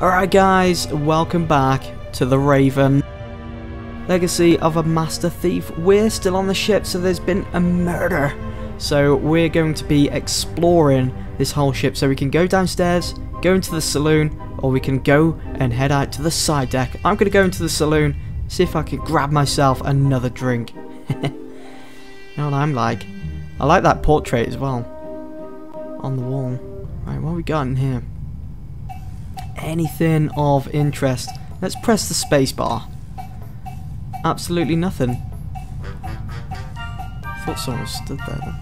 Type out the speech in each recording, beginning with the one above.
Alright guys, welcome back to the Raven. Legacy of a Master Thief. We're still on the ship, so there's been a murder. So we're going to be exploring this whole ship. So we can go downstairs, go into the saloon, or we can go and head out to the side deck. I'm going to go into the saloon, see if I can grab myself another drink. You know what I'm like? I like that portrait as well. On the wall. Right, what have we got in here? Anything of interest. Let's press the space bar. Absolutely nothing. I thought someone stood there then.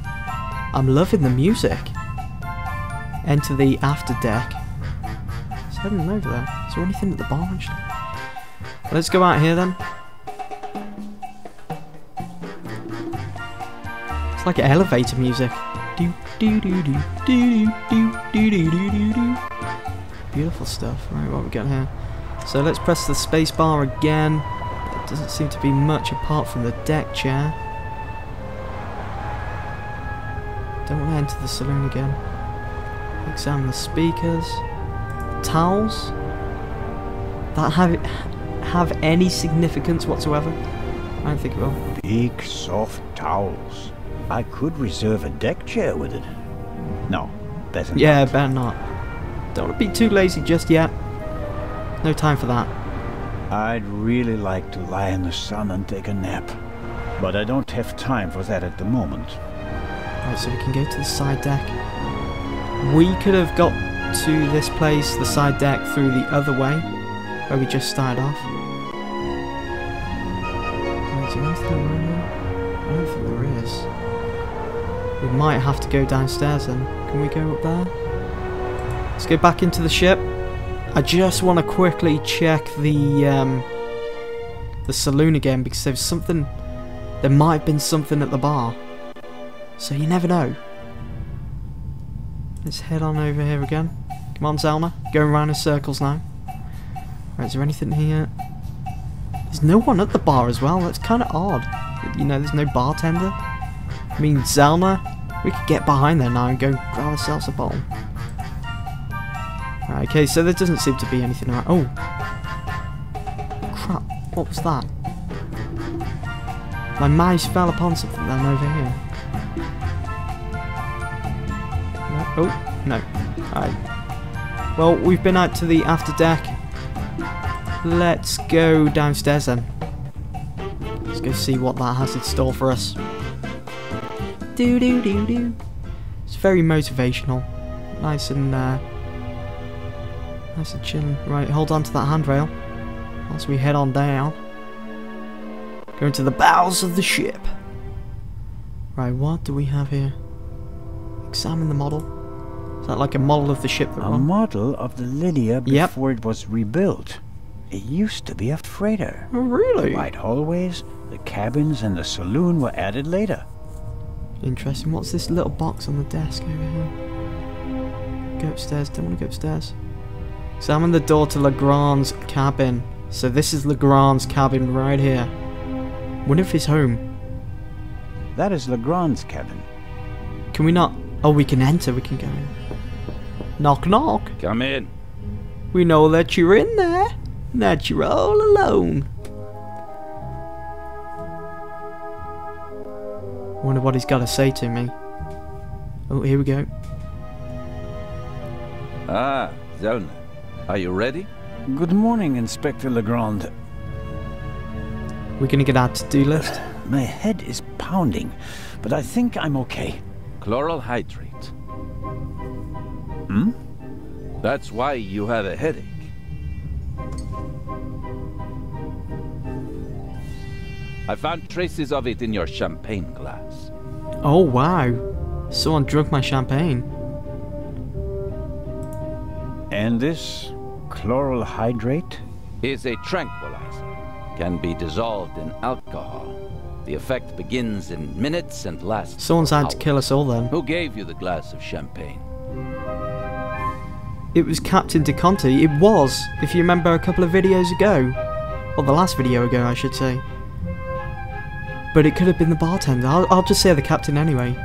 I'm loving the music. Enter the after deck. There's heading over there. Is there anything at the bar actually? Let's go out here then. It's like elevator music. Do do do do do do do do do do do. Beautiful stuff. Right, what we got here? So let's press the space bar again. There doesn't seem to be much apart from the deck chair. Don't want to enter the saloon again. Examine the speakers. Towels. That have any significance whatsoever? I don't think it will. Big soft towels. I could reserve a deck chair with it. No, better not. Yeah, better not. Don't want to be too lazy just yet. No time for that. I'd really like to lie in the sun and take a nap, but I don't have time for that at the moment. Right, so we can go to the side deck. We could have got to this place, the side deck, through the other way, where we just started off. Is there anything around here? I don't think there is. We might have to go downstairs then. Can we go up there? Let's go back into the ship. I just want to quickly check the saloon again because there's something. There might have been something at the bar, so you never know. Let's head on over here again. Come on, Zellner. Going around in circles now. Right, is there anything here? There's no one at the bar as well. That's kind of odd. You know, there's no bartender. I mean, Zellner, we could get behind there now and go grab ourselves a bottle. Right, okay, so there doesn't seem to be anything around. Oh! Crap, what was that? My mouse fell upon something then over here. No? Oh, no. Alright. Well, we've been out to the after deck. Let's go downstairs then. Let's go see what that has in store for us. Do do do do. It's very motivational. Nice and nice and chilling. Right, hold on to that handrail as we head on down. Go into the bowels of the ship. Right, what do we have here? Examine the model. Is that like a model of the ship that we're on? A model of the Lydia before it was rebuilt. It used to be a freighter. Oh, really? The wide hallways, the cabins, and the saloon were added later. Interesting. What's this little box on the desk over here? Go upstairs. Don't want to go upstairs. Examine the door to Legrand's cabin. So this is Legrand's cabin right here. Wonder if he's home. That is Legrand's cabin. Can we not? Oh, we can enter. We can go in. Knock, knock. Come in. We know that you're in there. That you're all alone. Wonder what he's got to say to me. Oh, here we go. Ah, Zellner. Are you ready? Good morning, Inspector Legrand. We're gonna get our to-do list. My head is pounding, but I think I'm okay. Chloral hydrate. Hmm? That's why you have a headache. I found traces of it in your champagne glass. Oh wow! Someone drunk my champagne. And this chloral hydrate? Is a tranquilizer. Can be dissolved in alcohol. The effect begins in minutes and lasts. Someone's out hours. to kill us all then. Who gave you the glass of champagne? It was Captain DeConte. It was, if you remember a couple of videos ago. Or the last video ago, I should say. But it could have been the bartender. I'll just say the captain anyway.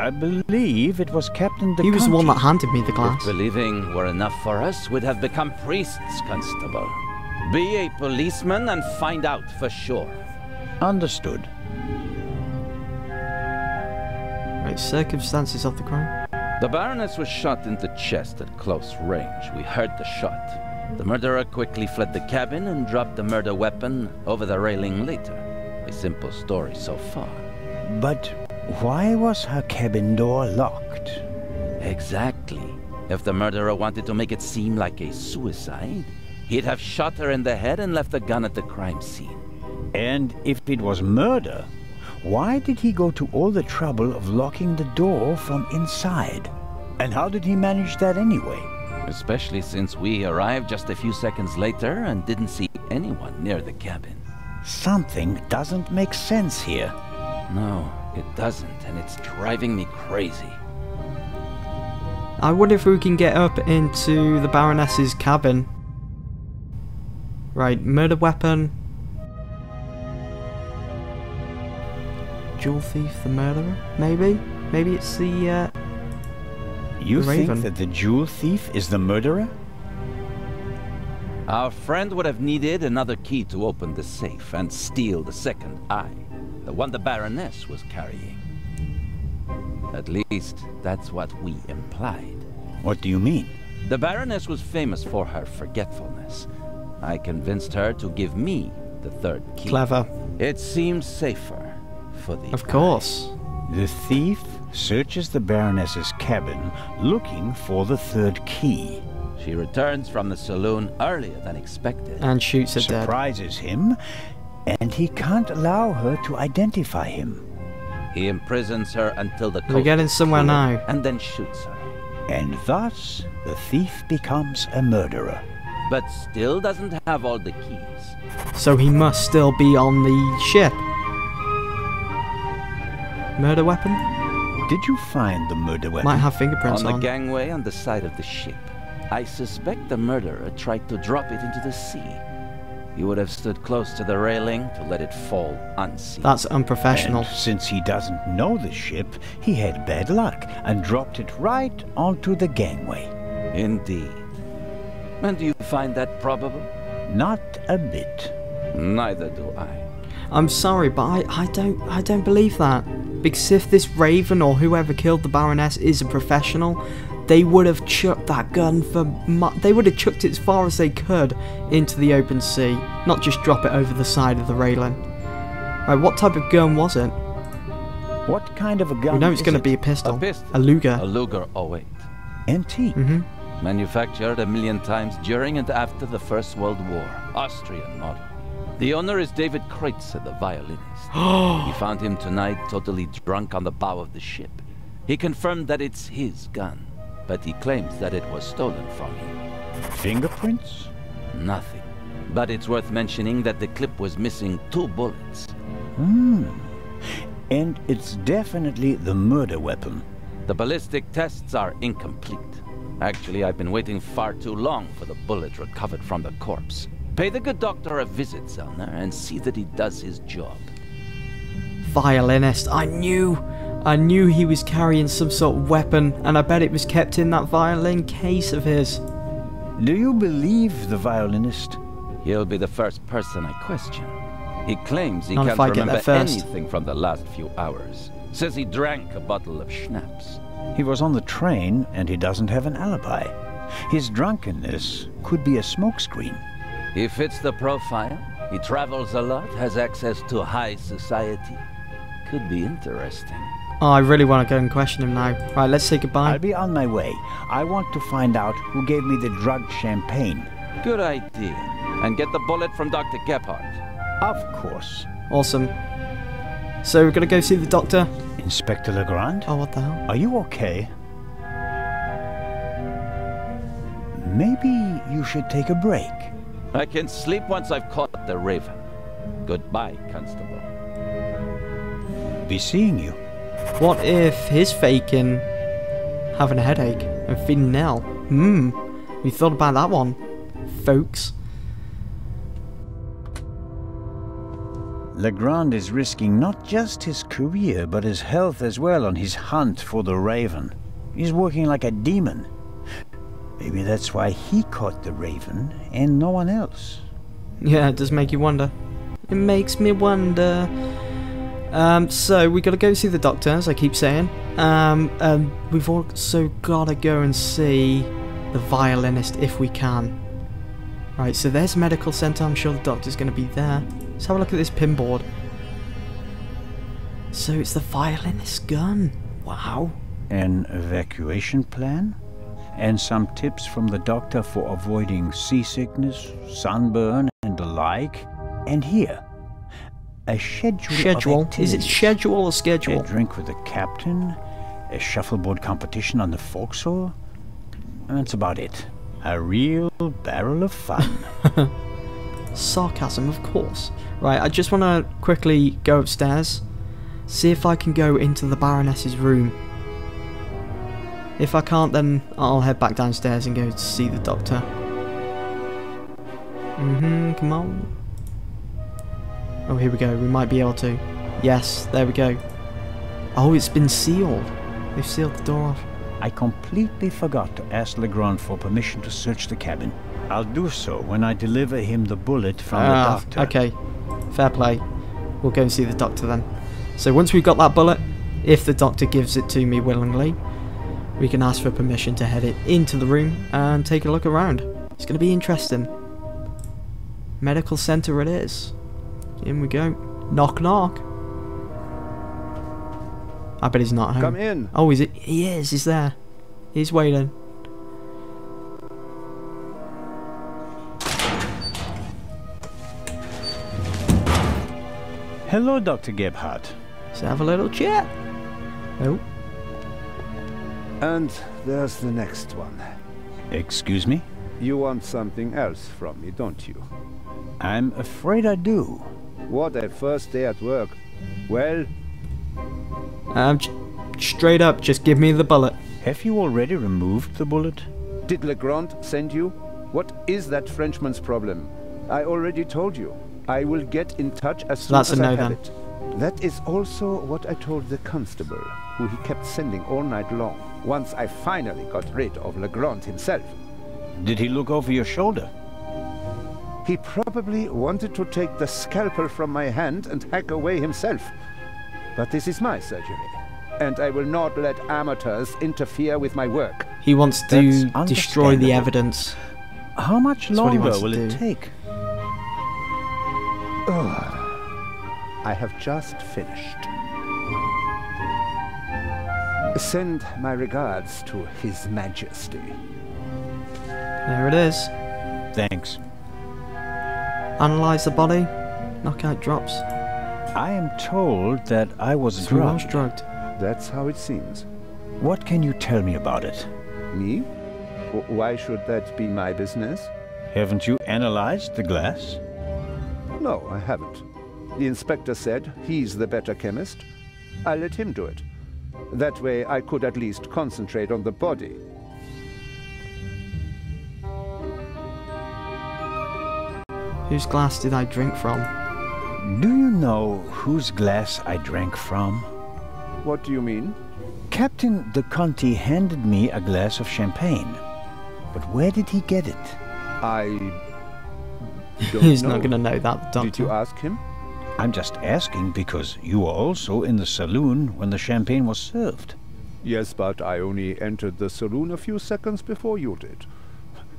I believe it was Captain He was the one that handed me the If glass. believing were enough for us, we'd have become priests, Constable. Be a policeman and find out for sure. Understood. Right, circumstances of the crime. The Baroness was shot in the chest at close range. We heard the shot. The murderer quickly fled the cabin and dropped the murder weapon over the railing later. A simple story so far. But why was her cabin door locked? Exactly. If the murderer wanted to make it seem like a suicide, he'd have shot her in the head and left the gun at the crime scene. And if it was murder, why did he go to all the trouble of locking the door from inside? And how did he manage that anyway? Especially since we arrived just a few seconds later and didn't see anyone near the cabin. Something doesn't make sense here. No, it doesn't, and it's driving me crazy. I wonder if we can get up into the Baroness's cabin. Right, murder weapon. Jewel thief, the murderer? Maybe? Maybe it's the, You think Raven. that the jewel thief is the murderer? Our friend would have needed another key to open the safe and steal the second eye, the one the Baroness was carrying. At least, that's what we implied. What do you mean? The Baroness was famous for her forgetfulness. I convinced her to give me the third key. clever. It seems safer for the Of course. The thief searches the Baroness's cabin looking for the third key. She returns from the saloon earlier than expected. And shoots her dead. Surprises him, and he can't allow her to identify him. He imprisons her until the We're coast getting is somewhere clear, now. and then shoots her. And thus, the thief becomes a murderer. But still doesn't have all the keys. So he must still be on the ship. Murder weapon? Did you find the murder weapon? Might have fingerprints On the on. gangway on the side of the ship. I suspect the murderer tried to drop it into the sea. He would have stood close to the railing to let it fall unseen. That's unprofessional. And since he doesn't know the ship, he had bad luck and dropped it right onto the gangway. Indeed. And do you find that probable? Not a bit. Neither do I. I'm sorry, but I don't believe that. Because if this Raven or whoever killed the Baroness is a professional, they would have chucked that gun for they would have chucked it as far as they could into the open sea, not just drop it over the side of the railing. Right, what type of gun was it? What kind of a gun We know it's is going to it? be a pistol. A pistol. A Luger. A Luger 08. Antique. Manufactured 1,000,000 times during and after the First World War. Austrian model. The owner is David Kreutzer, the violinist. He found him tonight totally drunk on the bow of the ship. He confirmed that it's his gun, but he claims that it was stolen from him. Fingerprints? Nothing. But it's worth mentioning that the clip was missing 2 bullets. And it's definitely the murder weapon. The ballistic tests are incomplete. Actually, I've been waiting far too long for the bullet recovered from the corpse. Pay the good doctor a visit, Zellner, and see that he does his job. Violinist. I knew he was carrying some sort of weapon, and I bet it was kept in that violin case of his. Do you believe the violinist? He'll be the first person I question. He claims he Not if can't I get there remember first. anything from the last few hours. Says he drank a bottle of schnapps. He was on the train and he doesn't have an alibi. His drunkenness could be a smokescreen. He fits the profile. He travels a lot, has access to high society. Could be interesting. Oh, I really want to go and question him now. Right, let's say goodbye. I'll be on my way. I want to find out who gave me the drugged champagne. Good idea. And get the bullet from Dr. Gebhardt. Of course. Awesome. So we're going to go see the doctor. Inspector Legrand? Oh, what the hell? Are you okay? Maybe you should take a break. I can sleep once I've caught the Raven. Goodbye, Constable. Be seeing you. What if he's faking having a headache and feeling ill? We thought about that one, folks. Legrand is risking not just his career, but his health as well on his hunt for the Raven. He's working like a demon. Maybe that's why he caught the Raven and no one else. Yeah, it does make you wonder. It makes me wonder. So we gotta go see the doctor, as I keep saying. And we've also gotta go and see the violinist if we can. Right, so there's a medical centre. I'm sure the doctor's gonna be there. Let's have a look at this pinboard. So it's the violinist's gun. Wow. An evacuation plan? And some tips from the doctor for avoiding seasickness, sunburn, and the like. And here, a schedule. Is it schedule or schedule? A drink with the captain, a shuffleboard competition on the forecastle. And that's about it. A real barrel of fun. Sarcasm, of course. Right, I just want to quickly go upstairs, see if I can go into the Baroness's room. If I can't, then I'll head back downstairs and go to see the doctor. Come on. Oh, here we go. We might be able to. Yes, there we go. Oh, it's been sealed. They've sealed the door off. I completely forgot to ask Legrand for permission to search the cabin. I'll do so when I deliver him the bullet from the doctor. Okay, fair play. We'll go and see the doctor then. So once we've got that bullet, if the doctor gives it to me willingly, we can ask for permission to head it into the room and take a look around. It's going to be interesting. Medical centre it is. In we go. Knock knock. I bet he's not home. Come in. Oh, is it? He is. He's there. He's waiting. Hello, Dr. Gebhardt. Let's have a little chat. Oh. And there's the next one. Excuse me? You want something else from me, don't you? I'm afraid I do. What a first day at work. Well, straight up, just give me the bullet. Have you already removed the bullet? did Legrand send you? What is that Frenchman's problem? I already told you. I will get in touch as soon as I have it. That is also what I told the constable, who he kept sending all night long, once I finally got rid of Legrand himself. Did he look over your shoulder? He probably wanted to take the scalpel from my hand and hack away himself. But this is my surgery, and I will not let amateurs interfere with my work. He wants to destroy the evidence. How much longer will it take? I have just finished. Send my regards to His Majesty. There it is. Thanks. Analyze the body. Knockout drops. I am told that I was drugged. That's how it seems. What can you tell me about it? Me? Why should that be my business? Haven't you analyzed the glass? No, I haven't. The inspector said he's the better chemist. I let him do it. That way I could at least concentrate on the body. Whose glass did I drink from? Do you know whose glass I drank from? What do you mean? Captain de Conti handed me a glass of champagne. But where did he get it? I don't He's know. not going to know that, doctor. Did you ask him? I'm just asking because you were also in the saloon when the champagne was served. Yes, but I only entered the saloon a few seconds before you did.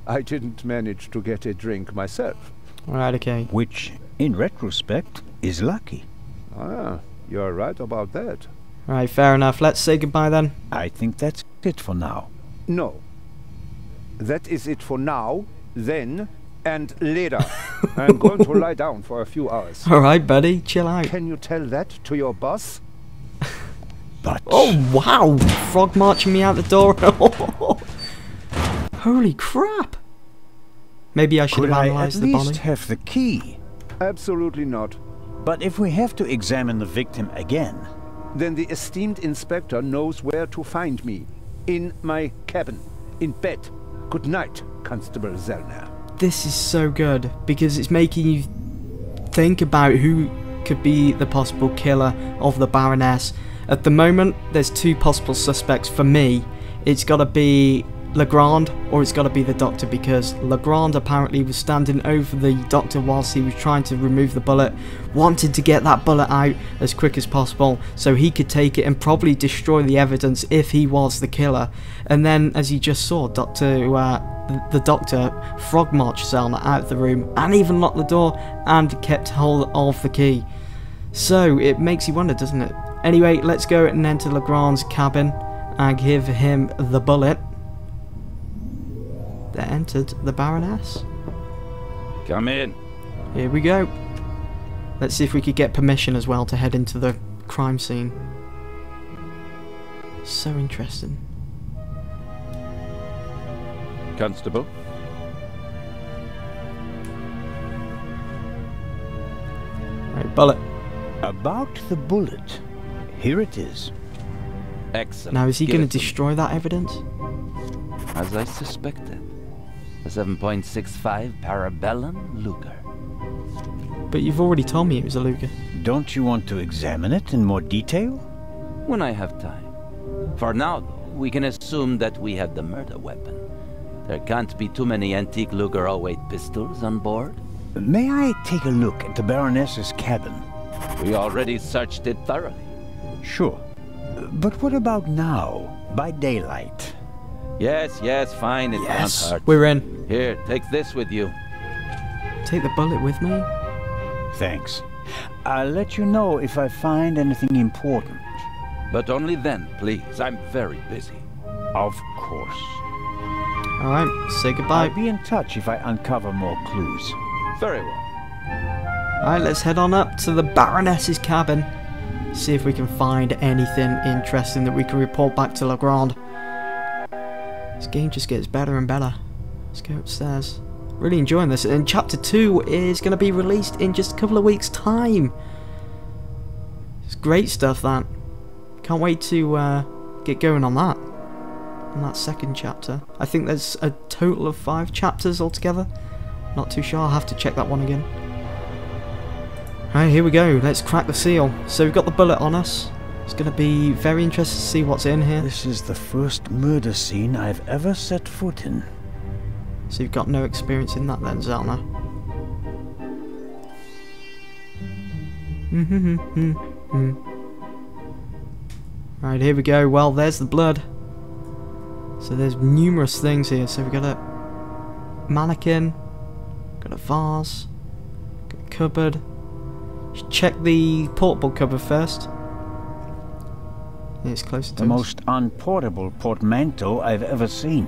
I didn't manage to get a drink myself. Alright, okay. Which, in retrospect, is lucky. Ah, you're right about that. Alright, fair enough. Let's say goodbye then. I think that's it for now. No. That is it for now, then, and later. I'm going to lie down for a few hours. Alright, buddy. Chill out. Can you tell that to your boss? But... Oh, wow! Frog marching me out the door. Holy crap! Maybe I should have analysed the body. Could I at least have the key? Absolutely not. But if we have to examine the victim again... Then the esteemed inspector knows where to find me. In my cabin. In bed. Good night, Constable Zellner. This is so good, because it's making you think about who could be the possible killer of the Baroness. At the moment, there's two possible suspects for me. It's got to be Legrand or it's got to be the doctor, because Legrand apparently was standing over the doctor whilst he was trying to remove the bullet, wanted to get that bullet out as quick as possible so he could take it and probably destroy the evidence if he was the killer. And then, as you just saw, the doctor frog marched Zellner out of the room and even locked the door and kept hold of the key. So it makes you wonder, doesn't it? Anyway, let's go and enter Legrand's cabin and give him the bullet that entered the Baroness. Come in. Here we go. Let's see if we could get permission as well to head into the crime scene. So interesting. Constable. Right, bullet. About the bullet. Here it is. Excellent. Now, is he Give going it to me. destroy that evidence? As I suspected. A 7.65 Parabellum Luger. But you've already told me it was a Luger. Don't you want to examine it in more detail? When I have time. For now, though, we can assume that we have the murder weapon. There can't be too many antique Luger 08 pistols on board. May I take a look at the Baroness's cabin? We already searched it thoroughly. Sure. But what about now, by daylight? Yes, fine, it can't hurt. We're in. Here, take this with you. Take the bullet with me? Thanks. I'll let you know if I find anything important. But only then, please. I'm very busy. Of course. Alright, say goodbye. I'll be in touch if I uncover more clues. Very well. Alright, let's head on up to the Baroness's cabin. See if we can find anything interesting that we can report back to Legrand. This game just gets better and better. Let's go upstairs. Really enjoying this. And chapter 2 is going to be released in just a couple of weeks' time. It's great stuff, that. Can't wait to get going on that. On that second chapter. I think there's a total of 5 chapters altogether. Not too sure. I'll have to check that one again. Alright, here we go. Let's crack the seal. So we've got the bullet on us. It's going to be very interesting to see what's in here. This is the first murder scene I've ever set foot in. So you've got no experience in that then, Zellner. Right, here we go. Well, there's the blood. So there's numerous things here. So we've got a mannequin, got a vase, got a cupboard. Should check the portable cupboard first. It's closer to The most unportable portmanteau I've ever seen.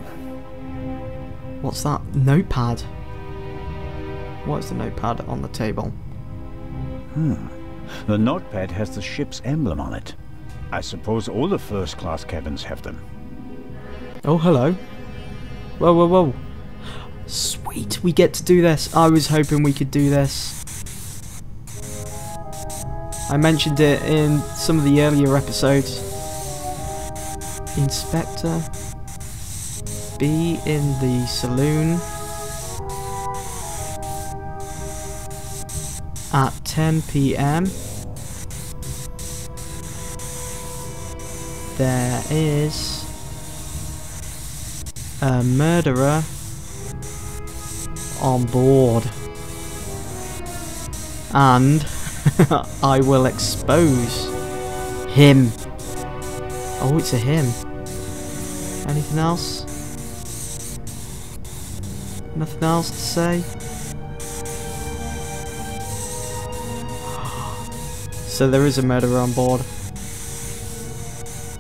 What's that? Notepad. What's the notepad on the table? The notepad has the ship's emblem on it. I suppose all the first-class cabins have them. Oh, hello. Whoa, whoa, whoa. Sweet, we get to do this. I was hoping we could do this. I mentioned it in some of the earlier episodes. Inspector, be in the saloon at 10 PM. There is a murderer on board, and I will expose him. Oh, it's a him. Anything else? Nothing else to say? So there is a murderer on board.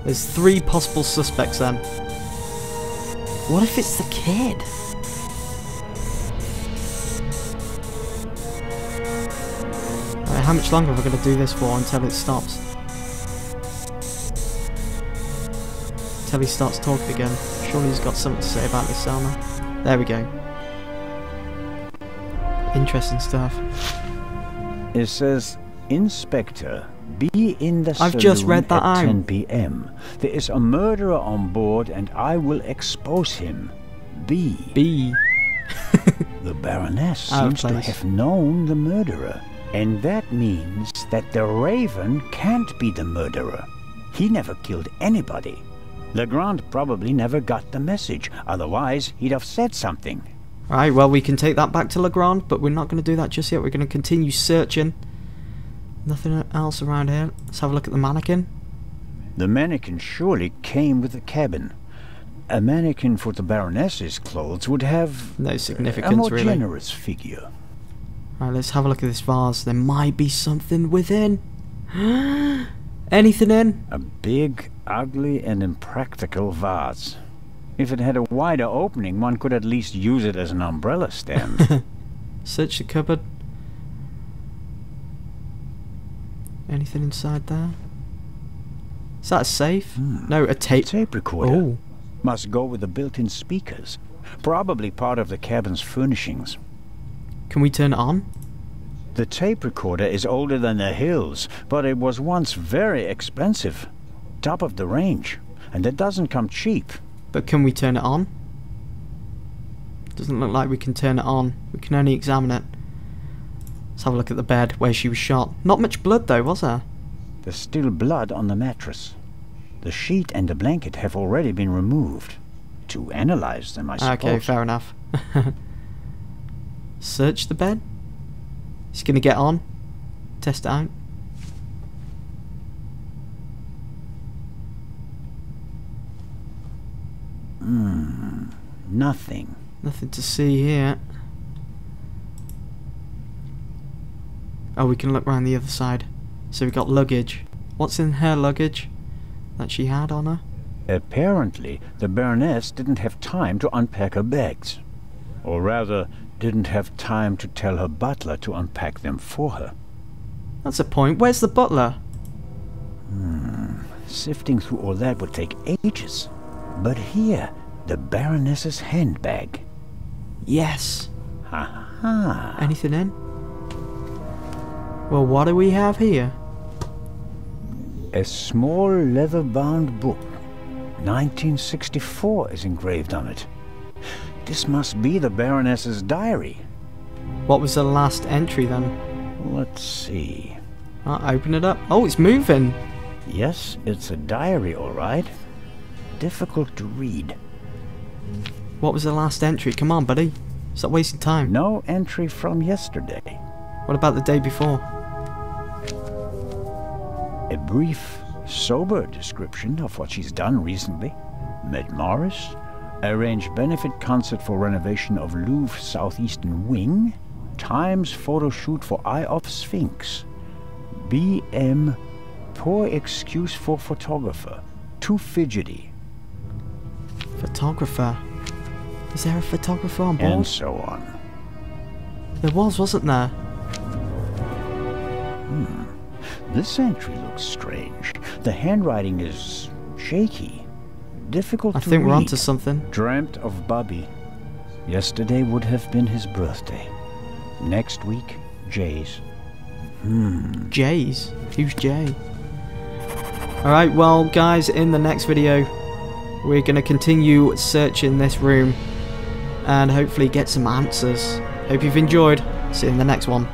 There's 3 possible suspects then. What if it's the kid? Right, how much longer are we going to do this for until it stops? Until he starts talking again. Surely he's got something to say about this, Zellner. There we go. Interesting stuff. It says, Inspector, be in the I've just read that at out. 10 p.m. There is a murderer on board and I will expose him. B. The Baroness Out of seems to place. have known the murderer. And that means that the Raven can't be the murderer. He never killed anybody. Legrand probably never got the message, otherwise he'd have said something. Alright, well we can take that back to Legrand, but we're not going to do that just yet. We're going to continue searching. Nothing else around here. Let's have a look at the mannequin. The mannequin surely came with the cabin. A mannequin for the Baroness's clothes would have no significance, a more really. generous figure. Alright, let's have a look at this vase. There might be something within. Anything in? A big, ugly and impractical vase. If it had a wider opening, one could at least use it as an umbrella stand. Search the cupboard. Anything inside there? Is that a safe? No, a tape. Tape recorder. Oh. Must go with the built-in speakers. Probably part of the cabin's furnishings. Can we turn it on? The tape recorder is older than the hills, but it was once very expensive. Top of the range. And it doesn't come cheap. But can we turn it on? Doesn't look like we can turn it on. We can only examine it. Let's have a look at the bed where she was shot. Not much blood though, was there? There's still blood on the mattress. The sheet and the blanket have already been removed. To analyze them, I suppose. Okay, fair enough. Search the bed. He's gonna get on. Test it out. Nothing. Nothing to see here. Oh, we can look around the other side. So we've got luggage. What's in her luggage that she had on her? Apparently, the Baroness didn't have time to unpack her bags. Or rather, didn't have time to tell her butler to unpack them for her. That's a point. Where's the butler? Sifting through all that would take ages. But here, the Baroness's handbag. Yes. Ha ha. Anything in? Well, what do we have here? A small leather-bound book. 1964 is engraved on it. This must be the Baroness's diary. What was the last entry then? Let's see. Open it up. Oh, it's moving. Yes, it's a diary, all right. Difficult to read. What was the last entry? Come on, buddy. Stop wasting time. No entry from yesterday. What about the day before? A brief, sober description of what she's done recently. Met Morris, arranged benefit concert for renovation of Louvre Southeastern Wing, Times photo shoot for Eye of Sphinx, BM, poor excuse for photographer, too fidgety. Photographer. Is there a photographer on board? And so on. There was, wasn't there? This entry looks strange. The handwriting is shaky. Difficult to read. I think we're onto something. Dreamt of Bobby. Yesterday would have been his birthday. Next week, Jay's. Jay's? Who's Jay? Alright, well guys, in the next video we're going to continue searching this room and hopefully get some answers. Hope you've enjoyed. See you in the next one.